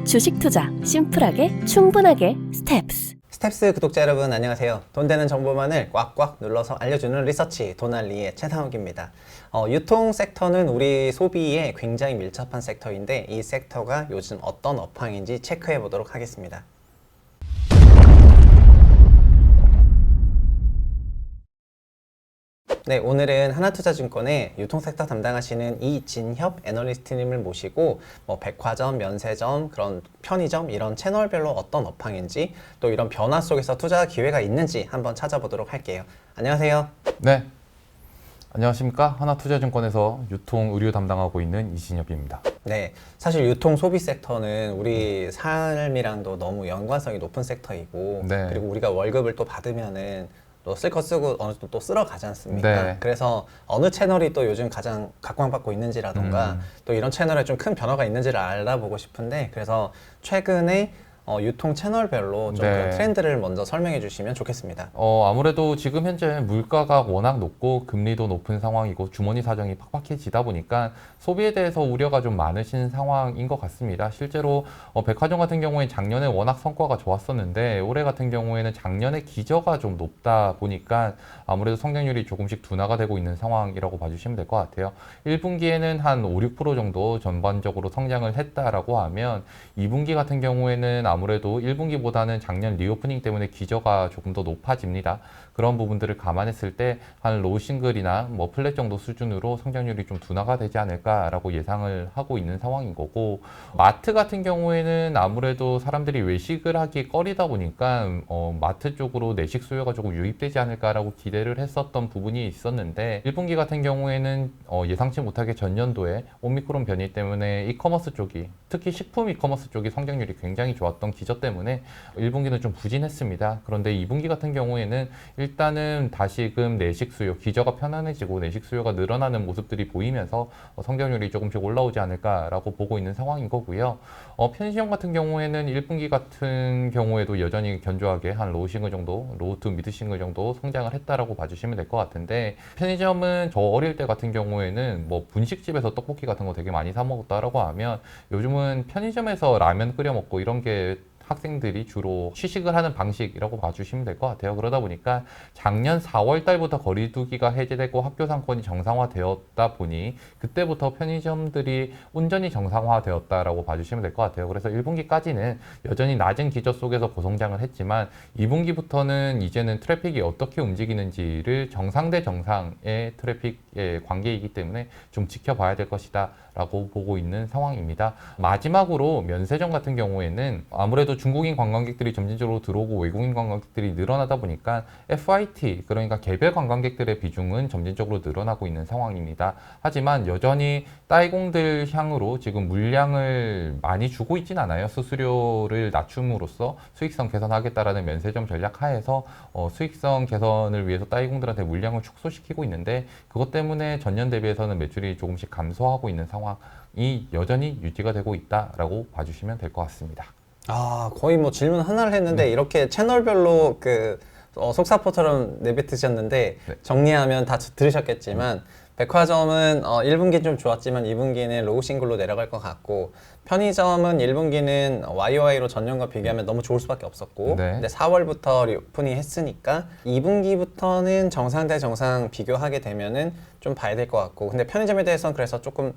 주식 투자 심플하게 충분하게 스텝스. 스텝스 구독자 여러분 안녕하세요. 돈 되는 정보만을 꽉꽉 눌러서 알려주는 리서치 도날리의 최상욱입니다. 유통 섹터는 우리 소비에 굉장히 밀접한 섹터인데 이 섹터가 요즘 어떤 업황인지 체크해 보도록 하겠습니다. 네, 오늘은 하나투자증권의 유통섹터 담당하시는 이진협 애널리스트님을 모시고 백화점, 면세점, 그런 편의점 이런 채널별로 어떤 업황인지 또 이런 변화 속에서 투자 기회가 있는지 한번 찾아보도록 할게요. 안녕하세요. 네, 안녕하십니까. 하나투자증권에서 유통 의류 담당하고 있는 이진협입니다. 네, 사실 유통 소비 섹터는 우리 삶이랑도 너무 연관성이 높은 섹터이고 네. 그리고 우리가 월급을 또 받으면은 또 쓸 거 쓰고 어느 정도 또 쓸어 가지 않습니까? 네. 그래서 어느 채널이 또 요즘 가장 각광받고 있는지라던가 또 이런 채널에 좀 큰 변화가 있는지를 알아보고 싶은데 그래서 최근에 유통 채널별로 좀 네. 그런 트렌드를 먼저 설명해 주시면 좋겠습니다. 아무래도 지금 현재 물가가 워낙 높고 금리도 높은 상황이고 주머니 사정이 팍팍해지다 보니까 소비에 대해서 우려가 좀 많으신 상황인 것 같습니다. 실제로 백화점 같은 경우에 작년에 워낙 성과가 좋았었는데 올해 같은 경우에는 작년에 기저가 좀 높다 보니까 아무래도 성장률이 조금씩 둔화가 되고 있는 상황이라고 봐주시면 될 것 같아요. 1분기에는 한 5, 6% 정도 전반적으로 성장을 했다라고 하면 2분기 같은 경우에는 아무래도 1분기보다는 작년 리오프닝 때문에 기저가 조금 더 높아집니다. 그런 부분들을 감안했을 때 한 로우 싱글이나 플랫 정도 수준으로 성장률이 좀 둔화가 되지 않을까라고 예상을 하고 있는 상황인 거고, 마트 같은 경우에는 아무래도 사람들이 외식을 하기 꺼리다 보니까 마트 쪽으로 내식 수요가 조금 유입되지 않을까라고 기대를 했었던 부분이 있었는데 1분기 같은 경우에는 예상치 못하게 전년도에 오미크론 변이 때문에 이커머스 쪽이, 특히 식품 이커머스 쪽이 성장률이 굉장히 좋았던 기저 때문에 1분기는 좀 부진했습니다. 그런데 2분기 같은 경우에는 일단은 다시금 내식 수요, 기저가 편안해지고 내식 수요가 늘어나는 모습들이 보이면서 성장률이 조금씩 올라오지 않을까라고 보고 있는 상황인 거고요. 편의점 같은 경우에는 1분기 같은 경우에도 여전히 견조하게 한 로우 싱글 정도, 로우 투 미드 싱글 정도 성장을 했다라고 봐주시면 될 것 같은데, 편의점은 저 어릴 때 같은 경우에는 분식집에서 떡볶이 같은 거 되게 많이 사 먹었다라고 하면 요즘은 편의점에서 라면 끓여 먹고 이런 게 학생들이 주로 취식을 하는 방식이라고 봐주시면 될 것 같아요. 그러다 보니까 작년 4월 달부터 거리두기가 해제되고 학교 상권이 정상화되었다 보니 그때부터 편의점들이 온전히 정상화되었다라고 봐주시면 될 것 같아요. 그래서 1분기까지는 여전히 낮은 기저 속에서 고성장을 했지만 2분기부터는 이제는 트래픽이 어떻게 움직이는지를 정상 대 정상의 트래픽의 관계이기 때문에 좀 지켜봐야 될 것이다 라고 보고 있는 상황입니다. 마지막으로 면세점 같은 경우에는 아무래도 중국인 관광객들이 점진적으로 들어오고 외국인 관광객들이 늘어나다 보니까 FIT, 그러니까 개별 관광객들의 비중은 점진적으로 늘어나고 있는 상황입니다. 하지만 여전히 따이공들 향으로 지금 물량을 많이 주고 있진 않아요. 수수료를 낮춤으로써 수익성 개선하겠다라는 면세점 전략 하에서 수익성 개선을 위해서 따이공들한테 물량을 축소시키고 있는데 그것 때문에 전년 대비해서는 매출이 조금씩 감소하고 있는 상황이 여전히 유지가 되고 있다라고 봐주시면 될 것 같습니다. 거의 질문 하나를 했는데 이렇게 채널별로 속사포처럼 내뱉으셨는데 네. 정리하면 다 들으셨겠지만 백화점은 1분기 좀 좋았지만 2분기는 로우 싱글로 내려갈 것 같고, 편의점은 1분기는 YOY로 전년과 비교하면 너무 좋을 수밖에 없었고 네. 근데 4월부터 리오프닝 했으니까 2분기부터는 정상 대 정상 비교하게 되면은 좀 봐야 될 것 같고, 근데 편의점에 대해서는 그래서 조금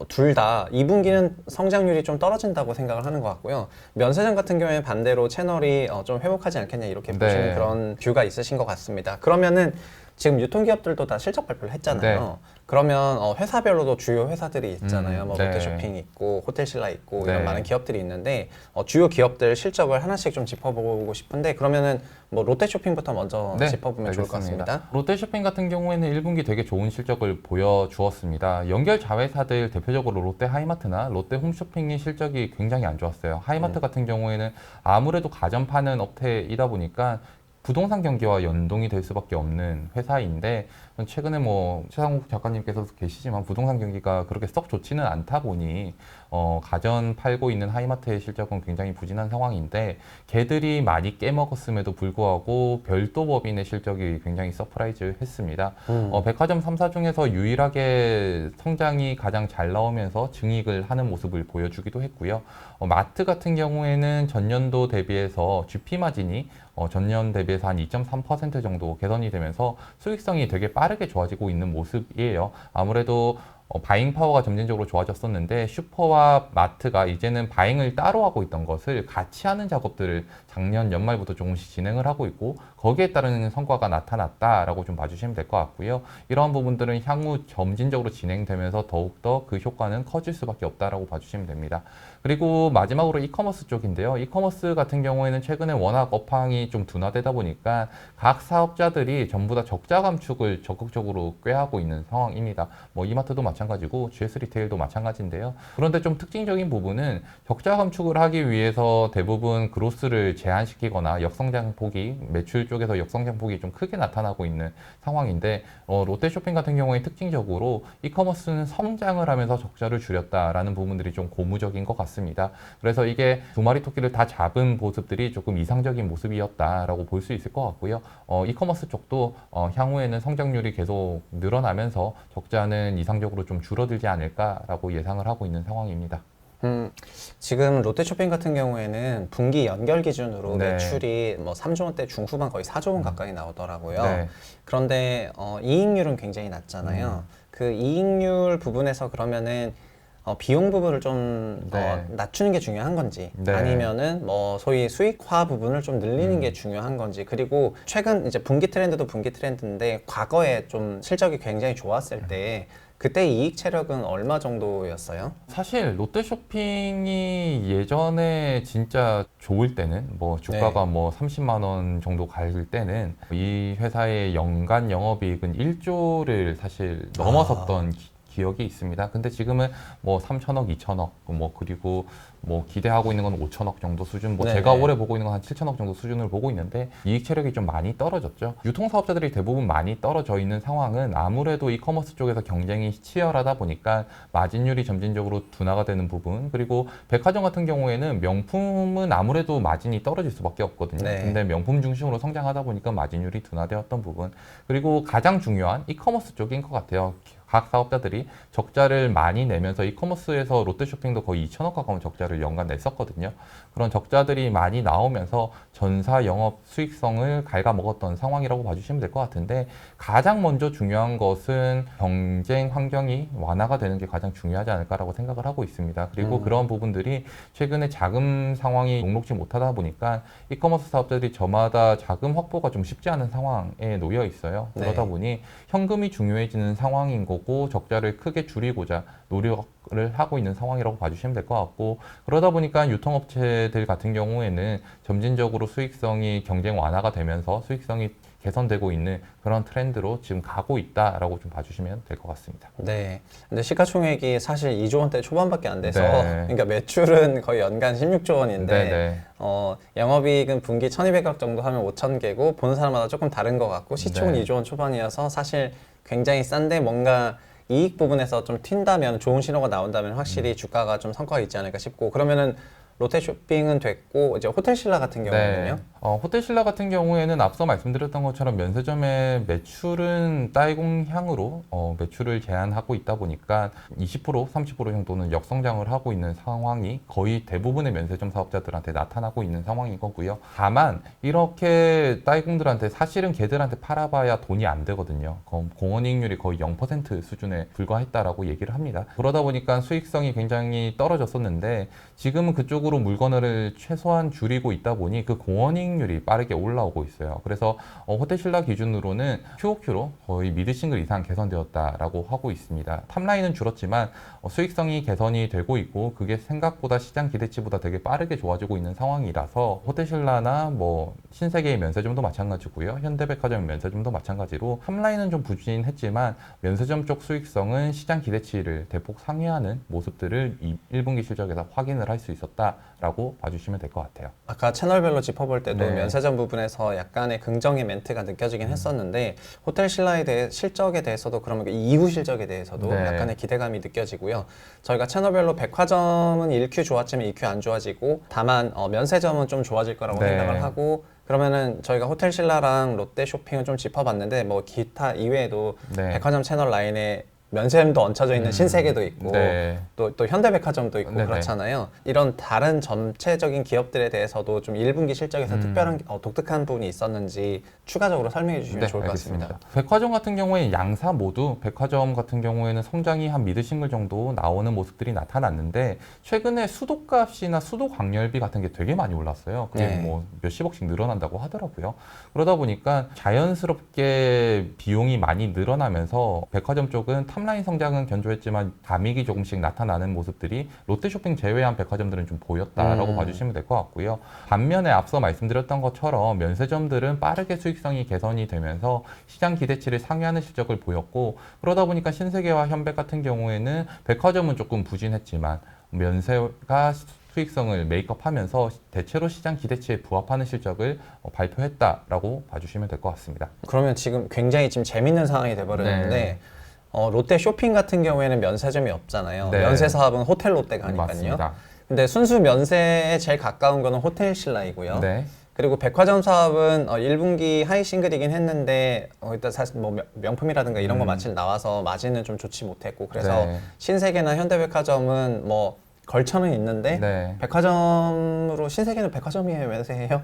둘 다 2분기는 성장률이 좀 떨어진다고 생각을 하는 것 같고요. 면세점 같은 경우에는 반대로 채널이 좀 회복하지 않겠냐 이렇게 보시는 네. 그런 뷰가 있으신 것 같습니다. 그러면은 지금 유통기업들도 다 실적 발표를 했잖아요. 네. 그러면 회사별로도 주요 회사들이 있잖아요. 네. 롯데쇼핑 있고 호텔신라 있고 네. 이런 많은 기업들이 있는데 주요 기업들 실적을 하나씩 좀 짚어보고 싶은데 그러면은 롯데쇼핑부터 먼저 네, 짚어보면 좋을 것 알겠습니다. 같습니다. 롯데쇼핑 같은 경우에는 1분기 되게 좋은 실적을 보여주었습니다. 연결 자회사들 대표적으로 롯데 하이마트나 롯데 홈쇼핑의 실적이 굉장히 안 좋았어요. 하이마트 같은 경우에는 아무래도 가전 파는 업체이다 보니까 부동산 경기와 연동이 될 수밖에 없는 회사인데 최근에 뭐 최상욱 작가님께서도 계시지만 부동산 경기가 그렇게 썩 좋지는 않다 보니 가전 팔고 있는 하이마트의 실적은 굉장히 부진한 상황인데 걔들이 많이 깨먹었음에도 불구하고 별도 법인의 실적이 굉장히 서프라이즈 했습니다. 백화점 3사 중에서 유일하게 성장이 가장 잘 나오면서 증익을 하는 모습을 보여주기도 했고요. 마트 같은 경우에는 전년도 대비해서 GP 마진이 전년 대비해서 한 2.3% 정도 개선이 되면서 수익성이 되게 빠르게 좋아지고 있는 모습이에요. 아무래도 바잉 파워가 점진적으로 좋아졌었는데 슈퍼와 마트가 이제는 바잉을 따로 하고 있던 것을 같이 하는 작업들을 작년 연말부터 조금씩 진행을 하고 있고 거기에 따른 성과가 나타났다라고 좀 봐주시면 될 것 같고요. 이러한 부분들은 향후 점진적으로 진행되면서 더욱더 그 효과는 커질 수밖에 없다라고 봐주시면 됩니다. 그리고 마지막으로 이커머스 쪽인데요. 이커머스 같은 경우에는 최근에 워낙 업황이 좀 둔화되다 보니까 각 사업자들이 전부 다 적자 감축을 적극적으로 꾀하고 있는 상황입니다. 뭐 이마트도 마찬가지고 GS 리테일도 마찬가지인데요. 그런데 좀 특징적인 부분은 적자 감축을 하기 위해서 대부분 그로스를 제한시키거나 역성장 폭이 매출 쪽에서 역성장 폭이 좀 크게 나타나고 있는 상황인데 롯데쇼핑 같은 경우에 특징적으로 이커머스는 성장을 하면서 적자를 줄였다라는 부분들이 좀 고무적인 것 같습니다. 그래서 이게 두 마리 토끼를 다 잡은 모습들이 조금 이상적인 모습이었다라고 볼 수 있을 것 같고요. 이커머스 쪽도 향후에는 성장률이 계속 늘어나면서 적자는 이상적으로 좀 줄어들지 않을까라고 예상을 하고 있는 상황입니다. 지금 롯데쇼핑 같은 경우에는 분기 연결 기준으로 네. 매출이 뭐 3조 원대 중후반 거의 4조 원 가까이 나오더라고요. 네. 그런데 이익률은 굉장히 낮잖아요. 그 이익률 부분에서 그러면은 비용 부분을 좀 네. 낮추는 게 중요한 건지 네. 아니면은 뭐 소위 수익화 부분을 좀 늘리는 게 중요한 건지 그리고 최근 이제 분기 트렌드도 분기 트렌드인데 과거에 좀 실적이 굉장히 좋았을 때 그때 이익 체력은 얼마 정도였어요? 사실 롯데쇼핑이 예전에 진짜 좋을 때는 뭐 주가가 뭐 30만 원 정도 갈 때는 이 회사의 연간 영업이익은 1조를 사실 넘어섰던 기억이 있습니다. 근데 지금은 뭐 3천억, 2천억, 뭐 그리고 뭐 기대하고 있는 건 5천억 정도 수준, 뭐 네네. 제가 올해 보고 있는 건 한 7천억 정도 수준을 보고 있는데 이익 체력이 좀 많이 떨어졌죠. 유통사업자들이 대부분 많이 떨어져 있는 상황은 아무래도 이커머스 쪽에서 경쟁이 치열하다 보니까 마진율이 점진적으로 둔화가 되는 부분, 그리고 백화점 같은 경우에는 명품은 아무래도 마진이 떨어질 수밖에 없거든요. 네. 근데 명품 중심으로 성장하다 보니까 마진율이 둔화되었던 부분, 그리고 가장 중요한 이커머스 쪽인 것 같아요. 각 사업자들이 적자를 많이 내면서 이커머스에서 롯데쇼핑도 거의 2천억 가까운 적자를 연간 냈었거든요. 그런 적자들이 많이 나오면서 전사 영업 수익성을 갉아먹었던 상황이라고 봐주시면 될 것 같은데 가장 먼저 중요한 것은 경쟁 환경이 완화가 되는 게 가장 중요하지 않을까라고 생각을 하고 있습니다. 그리고 그런 부분들이 최근에 자금 상황이 녹록지 못하다 보니까 이커머스 사업자들이 저마다 자금 확보가 좀 쉽지 않은 상황에 놓여 있어요. 네. 그러다 보니 현금이 중요해지는 상황인 거고 적자를 크게 줄이고자 노력을 하고 있는 상황이라고 봐주시면 될 것 같고, 그러다 보니까 유통업체들 같은 경우에는 점진적으로 수익성이 경쟁 완화가 되면서 수익성이 개선되고 있는 그런 트렌드로 지금 가고 있다라고 좀 봐주시면 될 것 같습니다. 네. 근데 시가총액이 사실 2조 원대 초반밖에 안 돼서 네. 그러니까 매출은 거의 연간 16조 원인데 네네. 영업이익은 분기 1,200억 정도 하면 5,000개고 보는 사람마다 조금 다른 것 같고 시총은 네. 2조 원 초반이어서 사실 굉장히 싼데 뭔가 이익 부분에서 좀 튄다면 좋은 신호가 나온다면 확실히 주가가 좀 성과가 있지 않을까 싶고 그러면은 롯데쇼핑은 됐고 이제 호텔신라 같은 경우는요? 호텔신라 같은 경우에는 앞서 말씀드렸던 것처럼 면세점의 매출은 딸공향으로 매출을 제한하고 있다 보니까 20%, 30% 정도는 역성장을 하고 있는 상황이 거의 대부분의 면세점 사업자들한테 나타나고 있는 상황인 거고요. 다만 이렇게 딸공들한테 사실은 걔들한테 팔아봐야 돈이 안 되거든요. 공원이익률이 거의 0% 수준에 불과했다라고 얘기를 합니다. 그러다 보니까 수익성이 굉장히 떨어졌었는데 지금은 그쪽으로 물건을 최소한 줄이고 있다 보니 그 공원이익률이 빠르게 올라오고 있어요. 그래서 호텔신라 기준으로는 QOQ로 거의 미드싱글 이상 개선되었다라고 하고 있습니다. 탑라인은 줄었지만 수익성이 개선이 되고 있고 그게 생각보다 시장 기대치보다 되게 빠르게 좋아지고 있는 상황이라서 호텔신라나 뭐 신세계의 면세점도 마찬가지고요. 현대백화점 면세점도 마찬가지로 탑라인은 좀 부진했지만 면세점 쪽 수익성은 시장 기대치를 대폭 상회하는 모습들을 1분기 실적에서 확인을 할 수 있었다라고 봐주시면 될 것 같아요. 아까 채널별로 짚어볼 때도 정도 네. 면세점 부분에서 약간의 긍정의 멘트가 느껴지긴 했었는데 호텔 신라에 대해 실적에 대해서도 그러면 이후 실적에 대해서도 네. 약간의 기대감이 느껴지고요. 저희가 채널별로 백화점은 1Q 좋았지만 2Q 안 좋아지고 다만 면세점은 좀 좋아질 거라고 네. 생각을 하고 그러면은 저희가 호텔 신라랑 롯데 쇼핑을 좀 짚어봤는데 뭐 기타 이외에도 네. 백화점 채널 라인에 면세점도 얹혀져 있는 신세계도 있고 네. 또 현대백화점도 있고 네네. 그렇잖아요. 이런 다른 전체적인 기업들에 대해서도 좀 1분기 실적에서 특별한 독특한 부분이 있었는지 추가적으로 설명해 주시면 좋을 것 알겠습니다. 같습니다. 백화점 같은 경우에 양사 모두 백화점 같은 경우에는 성장이 한 미드싱글 정도 나오는 모습들이 나타났는데 최근에 수도값이나 수도 광열비 같은 게 되게 많이 올랐어요. 그게 네. 뭐 몇십억씩 늘어난다고 하더라고요. 그러다 보니까 자연스럽게 비용이 많이 늘어나면서 백화점 쪽은 탑라인 성장은 견조했지만 감익이 조금씩 나타나는 모습들이 롯데쇼핑 제외한 백화점들은 좀 보였다라고 봐주시면 될 것 같고요. 반면에 앞서 말씀드렸던 것처럼 면세점들은 빠르게 수익성이 개선이 되면서 시장 기대치를 상회하는 실적을 보였고 그러다 보니까 신세계와 현백 같은 경우에는 백화점은 조금 부진했지만 면세가 수익성을 메이크업하면서 대체로 시장 기대치에 부합하는 실적을 발표했다라고 봐주시면 될 것 같습니다. 그러면 지금 굉장히 지금 재밌는 상황이 돼버렸는데 네. 롯데 쇼핑 같은 경우에는 면세점이 없잖아요. 네. 면세 사업은 호텔 롯데가 하니까요. 맞습니다. 근데 순수 면세에 제일 가까운 거는 호텔 신라이고요. 네. 그리고 백화점 사업은 1분기 하이 싱글이긴 했는데 일단 사실 뭐 명품이라든가 이런 거 마침 나와서 마진은 좀 좋지 못했고 그래서 네. 신세계나 현대백화점은 뭐 걸쳐는 있는데 네. 백화점으로 신세계는 백화점이에요, 면세예요?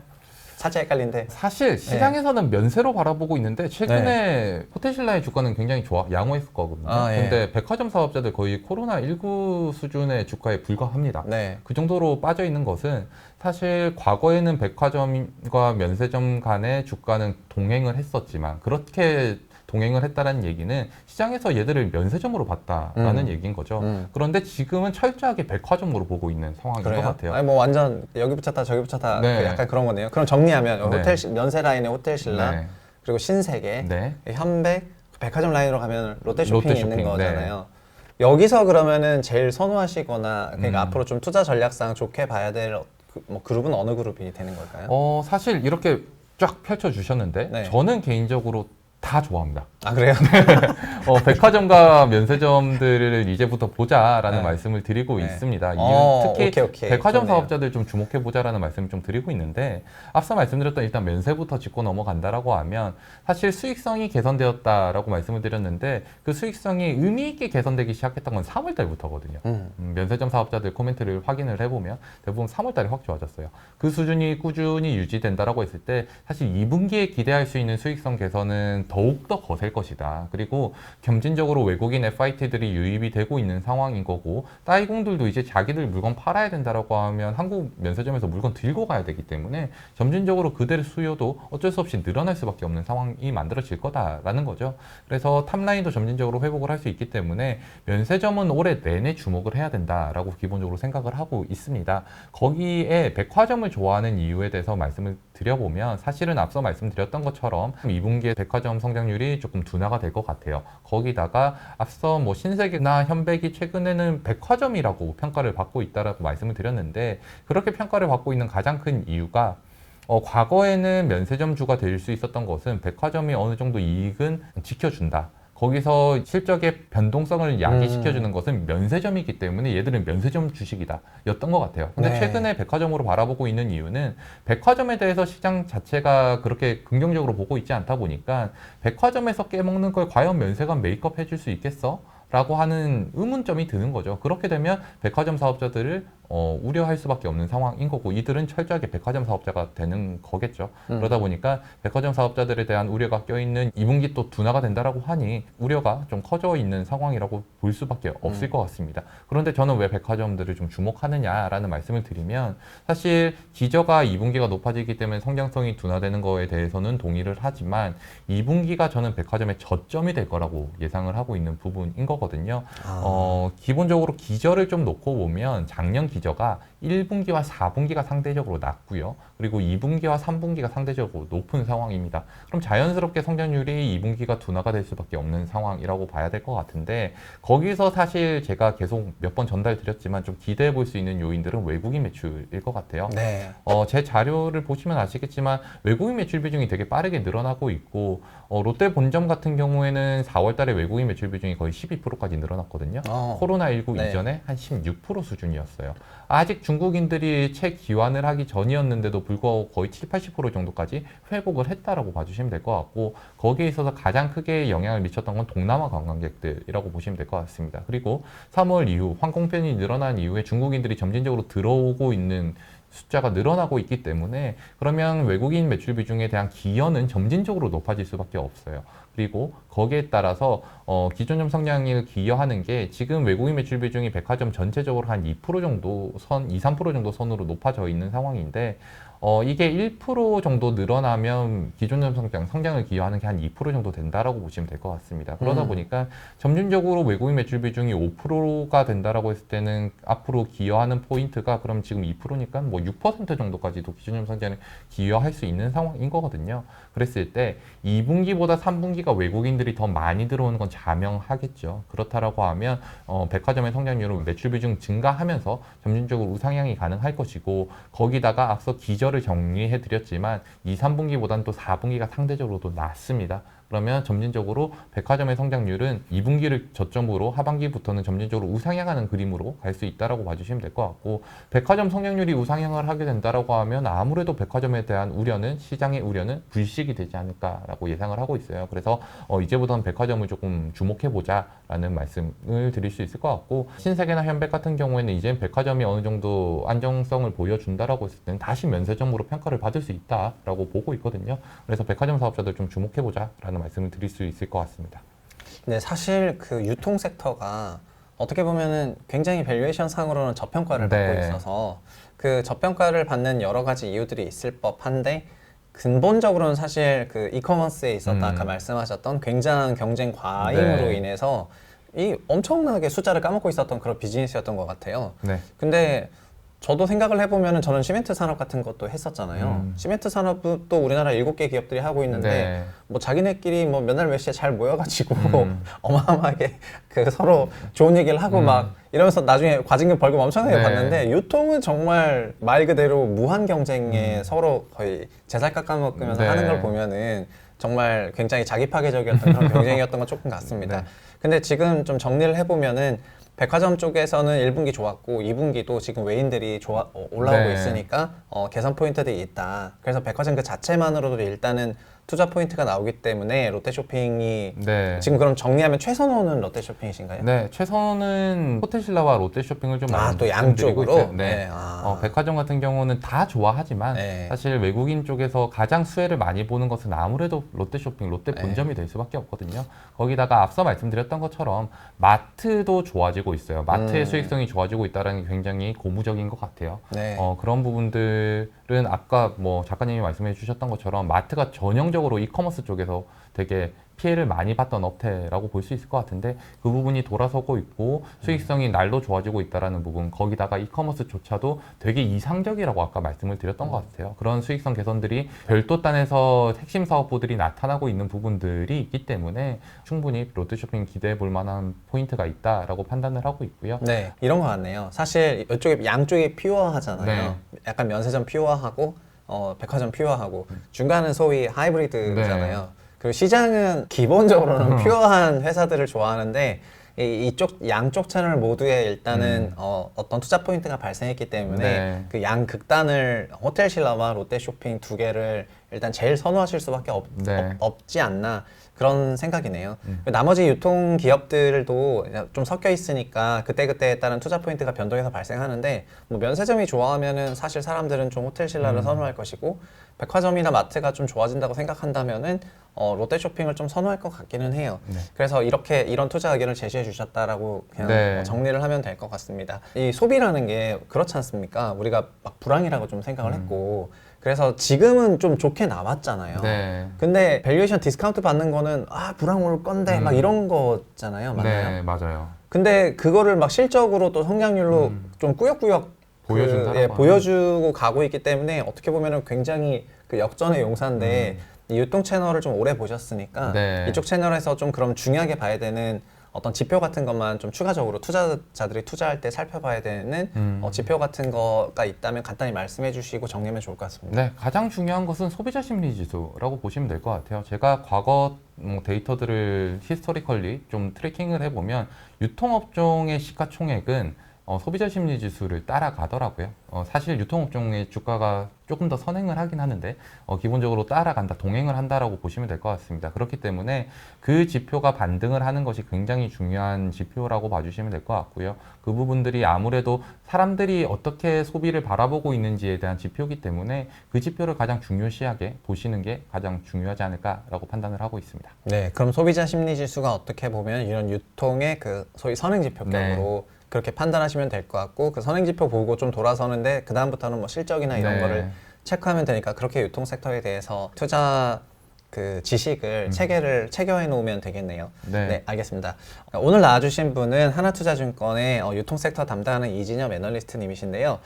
살짝 헷갈린데. 사실 시장에서는 면세로 바라보고 있는데 최근에 호텔신라의 주가는 굉장히 양호했을 거거든요. 근데 백화점 사업자들 거의 코로나19 수준의 주가에 불과합니다. 네. 그 정도로 빠져 있는 것은 사실 과거에는 백화점과 면세점 간의 주가는 동행을 했었지만 그렇게 동행을 했다는 얘기는 시장에서 얘들을 면세점으로 봤다라는 얘기인 거죠. 그런데 지금은 철저하게 백화점으로 보고 있는 상황인 것 같아요. 아니 뭐 완전 여기 붙였다 저기 붙였다 네. 약간 그런 거네요. 그럼 정리하면 네. 호텔 면세 라인의 호텔 신라 네. 그리고 신세계, 네. 현백, 백화점 라인으로 가면 롯데 쇼핑이 롯데 있는 쇼핑, 거잖아요. 여기서 그러면은 제일 선호하시거나 그러니까 앞으로 좀 투자 전략상 좋게 봐야 될 뭐 그룹은 어느 그룹이 되는 걸까요? 사실 이렇게 쫙 펼쳐주셨는데 네. 저는 개인적으로 다 좋아합니다. 아 그래요? 백화점과 면세점들을 이제부터 보자라는 네. 말씀을 드리고 네. 있습니다. 이유는 특히 오케이. 백화점 좋네요. 사업자들 좀 주목해 보자라는 말씀을 좀 드리고 있는데 앞서 말씀드렸던 일단 면세부터 짚고 넘어간다라고 하면 사실 수익성이 개선되었다라고 말씀을 드렸는데 그 수익성이 의미 있게 개선되기 시작했던 건 3월 달부터거든요. 면세점 사업자들 코멘트를 확인을 해보면 대부분 3월 달에 확 좋아졌어요. 그 수준이 꾸준히 유지된다라고 했을 때 사실 2분기에 기대할 수 있는 수익성 개선은 더욱더 거셀 것이다. 그리고 점진적으로 외국인 FIT들이 유입이 되고 있는 상황인 거고 따이공들도 이제 자기들 물건 팔아야 된다라고 하면 한국 면세점에서 물건 들고 가야 되기 때문에 점진적으로 그들의 수요도 어쩔 수 없이 늘어날 수밖에 없는 상황이 만들어질 거다라는 거죠. 그래서 탑라인도 점진적으로 회복을 할 수 있기 때문에 면세점은 올해 내내 주목을 해야 된다라고 기본적으로 생각을 하고 있습니다. 거기에 백화점을 좋아하는 이유에 대해서 말씀을 드려보면 사실은 앞서 말씀드렸던 것처럼 2분기에 백화점 성장률이 조금 둔화가 될 것 같아요. 거기다가 앞서 뭐 신세계나 현백이 최근에는 백화점이라고 평가를 받고 있다라고 말씀을 드렸는데 그렇게 평가를 받고 있는 가장 큰 이유가 과거에는 면세점주가 될 수 있었던 것은 백화점이 어느 정도 이익은 지켜준다. 거기서 실적의 변동성을 야기시켜주는 것은 면세점이기 때문에 얘들은 면세점 주식이다 였던 것 같아요. 근데 네. 최근에 백화점으로 바라보고 있는 이유는 백화점에 대해서 시장 자체가 그렇게 긍정적으로 보고 있지 않다 보니까 백화점에서 깨먹는 걸 과연 면세가 메이크업 해줄 수 있겠어? 라고 하는 의문점이 드는 거죠. 그렇게 되면 백화점 사업자들을 우려할 수밖에 없는 상황인 거고 이들은 철저하게 백화점 사업자가 되는 거겠죠. 그러다 보니까 백화점 사업자들에 대한 우려가 껴있는 2분기 또 둔화가 된다라고 하니 우려가 좀 커져 있는 상황이라고 볼 수밖에 없을 것 같습니다. 그런데 저는 왜 백화점들을 좀 주목하느냐라는 말씀을 드리면 사실 기저가 2분기가 높아지기 때문에 성장성이 둔화되는 거에 대해서는 동의를 하지만 2분기가 저는 백화점의 저점이 될 거라고 예상을 하고 있는 부분인 거거든요. 기본적으로 기저를 좀 놓고 보면 작년 기저가 1분기와 4분기가 상대적으로 낮고요. 그리고 2분기와 3분기가 상대적으로 높은 상황입니다. 그럼 자연스럽게 성장률이 2분기가 둔화가 될 수밖에 없는 상황이라고 봐야 될 것 같은데, 거기서 사실 제가 계속 몇 번 전달드렸지만 좀 기대해 볼 수 있는 요인들은 외국인 매출일 것 같아요. 네. 제 자료를 보시면 아시겠지만 외국인 매출 비중이 되게 빠르게 늘어나고 있고, 롯데 본점 같은 경우에는 4월 달에 외국인 매출 비중이 거의 12%까지 늘어났거든요. 코로나19 네. 이전에 한 16% 수준이었어요. 아직 중국인들이 채 기환을 하기 전이었는데도 불구하고 거의 70-80% 정도까지 회복을 했다라고 봐주시면 될 것 같고, 거기에 있어서 가장 크게 영향을 미쳤던 건 동남아 관광객들이라고 보시면 될 것 같습니다. 그리고 3월 이후 항공편이 늘어난 이후에 중국인들이 점진적으로 들어오고 있는 숫자가 늘어나고 있기 때문에, 그러면 외국인 매출 비중에 대한 기여는 점진적으로 높아질 수밖에 없어요. 그리고 거기에 따라서 기존점 성장을 기여하는 게, 지금 외국인 매출 비중이 백화점 전체적으로 한 2% 정도 2-3% 정도 선으로 높아져 있는 상황인데, 이게 1% 정도 늘어나면 기존점 성장을 기여하는 게 한 2% 정도 된다라고 보시면 될 것 같습니다. 그러다 보니까 점진적으로 외국인 매출 비중이 5%가 된다라고 했을 때는 앞으로 기여하는 포인트가, 그럼 지금 2%니까 뭐 6% 정도까지도 기존점 성장에 기여할 수 있는 상황인 거거든요. 그랬을 때 2분기보다 3분기가 외국인들이 더 많이 들어오는 건 자명하겠죠. 그렇다라고 하면 백화점의 성장률은 매출 비중 증가하면서 점진적으로 우상향이 가능할 것이고, 거기다가 앞서 기저를 정리해 드렸지만 2, 3분기보다는 또 4분기가 상대적으로도 낮습니다. 그러면 점진적으로 백화점의 성장률은 2분기를 저점으로 하반기부터는 점진적으로 우상향하는 그림으로 갈 수 있다라고 봐주시면 될 것 같고, 백화점 성장률이 우상향을 하게 된다라고 하면 아무래도 백화점에 대한 우려는, 시장의 우려는 불식이 되지 않을까라고 예상을 하고 있어요. 그래서 이제부터는 백화점을 조금 주목해보자라는 말씀을 드릴 수 있을 것 같고, 신세계나 현백 같은 경우에는 이제 백화점이 어느 정도 안정성을 보여준다라고 했을 때는 다시 면세점으로 평가를 받을 수 있다라고 보고 있거든요. 그래서 백화점 사업자들 좀 주목해보자라는 말씀을 드릴 수 있을 것 같습니다. 근데 사실 그 유통 섹터가 어떻게 보면은 굉장히 밸류에이션 상으로는 저평가를 받고 네. 있어서, 그 저평가를 받는 여러 가지 이유들이 있을 법한데, 근본적으로는 사실 그 이커머스에 있었던 아까 말씀하셨던 굉장한 경쟁 과잉으로 네. 인해서 이 엄청나게 숫자를 까먹고 있었던 그런 비즈니스였던 것 같아요. 네. 근데 저도 생각을 해보면은, 저는 시멘트 산업 같은 것도 했었잖아요. 시멘트 산업도 또 우리나라 7개 기업들이 하고 있는데, 네. 뭐 자기네끼리 뭐 몇 날 몇 시에 잘 모여가지고 어마어마하게 그 서로 좋은 얘기를 하고 막 이러면서 나중에 과징금 벌금 엄청나게 네. 받는데, 유통은 정말 말 그대로 무한 경쟁에 서로 거의 제살 깎아먹으면서 네. 하는 걸 보면은 정말 굉장히 자기 파괴적이었던 그런 경쟁이었던 건 조금 같습니다. 네. 근데 지금 좀 정리를 해보면은, 백화점 쪽에서는 1분기 좋았고 2분기도 지금 외인들이 올라오고 네. 있으니까 개선 포인트들이 있다. 그래서 백화점 그 자체만으로도 일단은 투자 포인트가 나오기 때문에 롯데쇼핑이 네. 지금 그럼 정리하면 최선호는 롯데쇼핑이신가요? 네, 최선은 호텔신라와 롯데쇼핑을 좀 또 말씀드리고 양쪽으로? 있어요. 네. 네, 백화점 같은 경우는 다 좋아하지만 네. 사실 외국인 쪽에서 가장 수혜를 많이 보는 것은 아무래도 롯데쇼핑, 롯데 네. 본점이 될 수밖에 없거든요. 거기다가 앞서 말씀드렸던 것처럼 마트도 좋아지고 있어요. 마트의 수익성이 좋아지고 있다는 게 굉장히 고무적인 것 같아요. 네. 그런 부분들은 아까 뭐 작가님이 말씀해 주셨던 것처럼 마트가 전형적으로 이커머스 쪽에서 되게 피해를 많이 봤던 업태라고 볼 수 있을 것 같은데, 그 부분이 돌아서고 있고 수익성이 날로 좋아지고 있다는 부분, 거기다가 이커머스조차도 되게 이상적이라고 아까 말씀을 드렸던 것 같아요. 그런 수익성 개선들이 별도 단에서 핵심 사업부들이 나타나고 있는 부분들이 있기 때문에 충분히 롯데쇼핑 기대해 볼 만한 포인트가 있다라고 판단을 하고 있고요. 네, 이런 것 같네요. 사실 이쪽에 양쪽이 퓨어하잖아요. 네. 약간 면세점 퓨어하고 백화점 퓨어하고 중간은 소위 하이브리드잖아요. 네. 그리고 시장은 기본적으로는 퓨어한 회사들을 좋아하는데, 이쪽 양쪽 채널 모두에 일단은 어떤 투자 포인트가 발생했기 때문에 네. 그 양 극단을 호텔신라와 롯데쇼핑 두 개를 일단 제일 선호하실 수밖에 네. 없지 않나, 그런 생각이네요. 나머지 유통 기업들도 좀 섞여 있으니까 그때그때에 따른 투자 포인트가 변동해서 발생하는데, 뭐 면세점이 좋아하면은 사실 사람들은 좀 호텔신라를 선호할 것이고, 백화점이나 마트가 좀 좋아진다고 생각한다면은 롯데쇼핑을 좀 선호할 것 같기는 해요. 네. 그래서 이런 투자 의견을 제시해 주셨다라고 그냥 네. 정리를 하면 될 것 같습니다. 이 소비라는 게 그렇지 않습니까? 우리가 막 불황이라고 좀 생각을 했고, 그래서 지금은 좀 좋게 나왔잖아요. 네. 근데 밸류에이션 디스카운트 받는 거는 불황 올 건데 막 이런 거잖아요. 맞나요? 네, 맞아요. 근데 그거를 막 실적으로 또 성장률로 좀 꾸역꾸역 보여준다라고 보여주고 가고 있기 때문에 어떻게 보면은 굉장히 그 역전의 용사인데 이 유통 채널을 좀 오래 보셨으니까 네. 이쪽 채널에서 좀 그럼 중요하게 봐야 되는 어떤 지표 같은 것만 좀 추가적으로 투자자들이 투자할 때 살펴봐야 되는 지표 같은 거가 있다면 간단히 말씀해 주시고 정리하면 좋을 것 같습니다. 네, 가장 중요한 것은 소비자 심리 지수라고 보시면 될 것 같아요. 제가 과거 데이터들을 히스토리컬리 좀 트래킹을 해보면 유통업종의 시가총액은 소비자 심리 지수를 따라가더라고요. 사실 유통업종의 주가가 조금 더 선행을 하긴 하는데 기본적으로 따라간다, 동행을 한다라고 보시면 될 것 같습니다. 그렇기 때문에 그 지표가 반등을 하는 것이 굉장히 중요한 지표라고 봐주시면 될 것 같고요. 그 부분들이 아무래도 사람들이 어떻게 소비를 바라보고 있는지에 대한 지표이기 때문에 그 지표를 가장 중요시하게 보시는 게 가장 중요하지 않을까라고 판단을 하고 있습니다. 네, 그럼 소비자 심리 지수가 어떻게 보면 이런 유통의 그 소위 선행 지표격으로 그렇게 판단하시면 될 것 같고 그 선행 지표 보고 좀 돌아서는데 그 다음부터는 뭐 실적이나 이런 거를 체크하면 되니까 그렇게 유통 섹터에 대해서 투자 그 지식을 체계해 놓으면 되겠네요. 네, 알겠습니다. 오늘 나와주신 분은 하나투자증권의 유통 섹터 담당하는 이진엽 애널리스트님이신데요.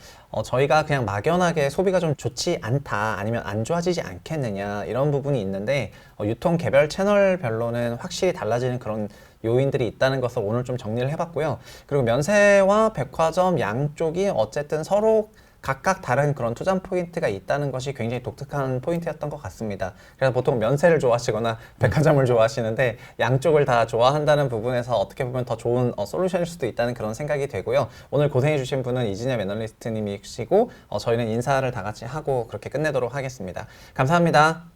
저희가 그냥 막연하게 소비가 좀 좋지 않다 아니면 안 좋아지지 않겠느냐 이런 부분이 있는데 유통 개별 채널별로는 확실히 달라지는 그런 요인들이 있다는 것을 오늘 좀 정리를 해봤고요. 그리고 면세와 백화점 양쪽이 어쨌든 서로 각각 다른 그런 투자 포인트가 있다는 것이 굉장히 독특한 포인트였던 것 같습니다. 그래서 보통 면세를 좋아하시거나 백화점을 좋아하시는데 양쪽을 다 좋아한다는 부분에서 어떻게 보면 더 좋은 솔루션일 수도 있다는 그런 생각이 되고요. 오늘 고생해주신 분은 이진엽 애널리스트님이시고 저희는 인사를 다 같이 하고 그렇게 끝내도록 하겠습니다. 감사합니다.